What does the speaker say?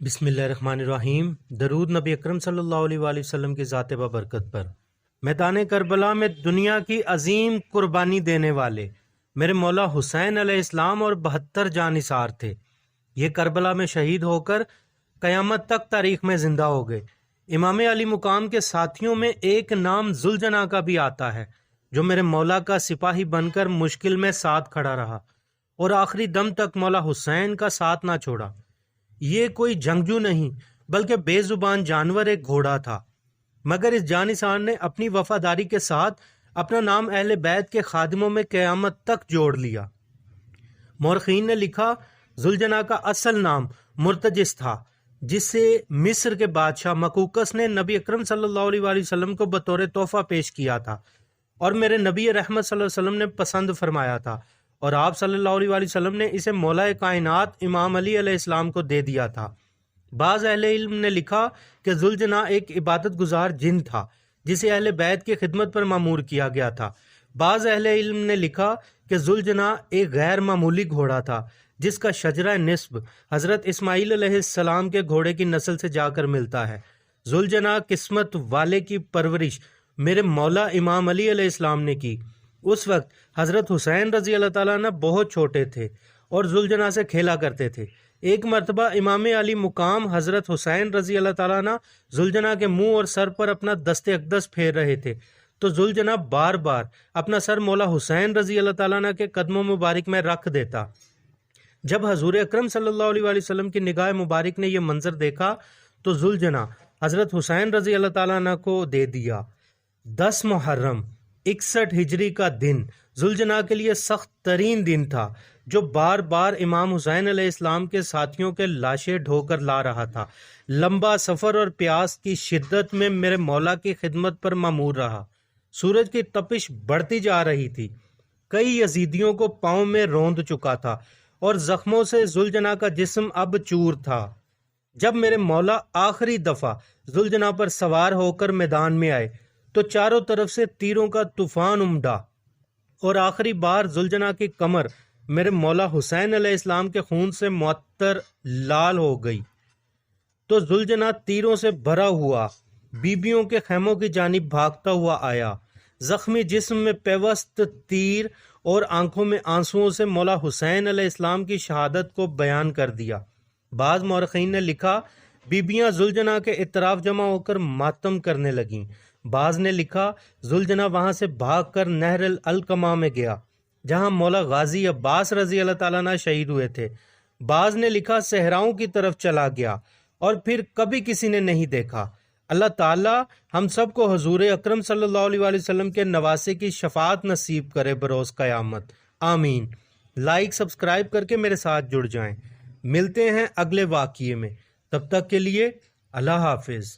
بسم اللہ الرحمن الرحیم۔ درود نبی اکرم صلی اللہ علیہ وآلہ وسلم کی ذات بابرکت پر۔ میدان کربلا میں دنیا کی عظیم قربانی دینے والے میرے مولا حسین علیہ السلام اور 72 جانثار تھے۔ یہ کربلا میں شہید ہو کر قیامت تک تاریخ میں زندہ ہو گئے۔ امام علی مقام کے ساتھیوں میں ایک نام ذوالجناح کا بھی آتا ہے، جو میرے مولا کا سپاہی بن کر مشکل میں ساتھ کھڑا رہا اور آخری دم تک مولا حسین کا ساتھ نہ چھوڑا۔ یہ کوئی جنگجو نہیں بلکہ بے زبان جانور ایک گھوڑا تھا، مگر اس جانثار نے اپنی وفاداری کے ساتھ اپنا نام اہل بیت کے خادموں میں قیامت تک جوڑ لیا۔ مورخین نے لکھا ذوالجناح کا اصل نام مرتجس تھا، جسے مصر کے بادشاہ مقوقس نے نبی اکرم صلی اللہ علیہ وآلہ وسلم کو بطور تحفہ پیش کیا تھا اور میرے نبی رحمت صلی اللہ علیہ وسلم نے پسند فرمایا تھا، اور آپ صلی اللہ علیہ وآلہ وسلم نے اسے مولا کائنات امام علی علیہ السلام کو دے دیا تھا۔ بعض اہل علم نے لکھا کہ ذوالجناح ایک عبادت گزار جن تھا جسے اہل بیت کی خدمت پر مامور کیا گیا تھا۔ بعض اہل علم نے لکھا کہ ذوالجناح ایک غیر معمولی گھوڑا تھا جس کا شجرہ نسب حضرت اسماعیل علیہ السلام کے گھوڑے کی نسل سے جا کر ملتا ہے۔ ذوالجناح قسمت والے کی پرورش میرے مولا امام علی علیہ السلام نے کی۔ اس وقت حضرت حسین رضی اللہ تعالیٰ عنہ بہت چھوٹے تھے اور ذوالجناح سے کھیلا کرتے تھے۔ ایک مرتبہ امام علی مقام حضرت حسین رضی اللہ تعالیٰ عنہ ذوالجناح کے منہ اور سر پر اپنا دست اقدس پھیر رہے تھے تو ذوالجناح بار بار اپنا سر مولا حسین رضی اللہ تعالیٰ عنہ کے قدموں مبارک میں رکھ دیتا۔ جب حضور اکرم صلی اللہ علیہ وآلہ وسلم کی نگاہ مبارک نے یہ منظر دیکھا تو ذوالجناح حضرت حسین رضی اللہ تعالیٰ عنہ کو دے دیا۔ 10 محرم 61 ہجری کا دن ذوالجناح کے لیے سخت ترین دن تھا، جو بار بار امام حسین علیہ السلام کے ساتھیوں کے لاشیں ڈھو کر لا رہا تھا۔ لمبا سفر اور پیاس کی شدت میں میرے مولا کی خدمت پر مامور رہا۔ سورج کی تپش بڑھتی جا رہی تھی، کئی یزیدیوں کو پاؤں میں روند چکا تھا اور زخموں سے ذوالجناح کا جسم اب چور تھا۔ جب میرے مولا آخری دفعہ ذوالجناح پر سوار ہو کر میدان میں آئے تو چاروں طرف سے تیروں کا طوفان امڈا اور آخری بار ذوالجناح کی کمر میرے مولا حسین علیہ السلام کے خون سے معطر لال ہو گئی تو ذوالجناح تیروں سے بھرا ہوا بیبیوں کے خیموں کی جانب بھاگتا ہوا آیا۔ زخمی جسم میں پیوست تیر اور آنکھوں میں آنسوؤں سے مولا حسین علیہ السلام کی شہادت کو بیان کر دیا۔ بعض مورخین نے لکھا بیبیاں ذوالجناح کے اطراف جمع ہو کر ماتم کرنے لگیں۔ بعض نے لکھا ذوالجناح وہاں سے بھاگ کر نہر القمہ میں گیا جہاں مولا غازی عباس رضی اللہ تعالیٰ عنہ شہید ہوئے تھے۔ بعض نے لکھا صحراؤں کی طرف چلا گیا اور پھر کبھی کسی نے نہیں دیکھا۔ اللہ تعالیٰ ہم سب کو حضور اکرم صلی اللہ علیہ وآلہ وسلم کے نواسے کی شفاعت نصیب کرے بروز قیامت، آمین۔ لائک سبسکرائب کر کے میرے ساتھ جڑ جائیں۔ ملتے ہیں اگلے واقعے میں، تب تک کے لیے اللہ حافظ۔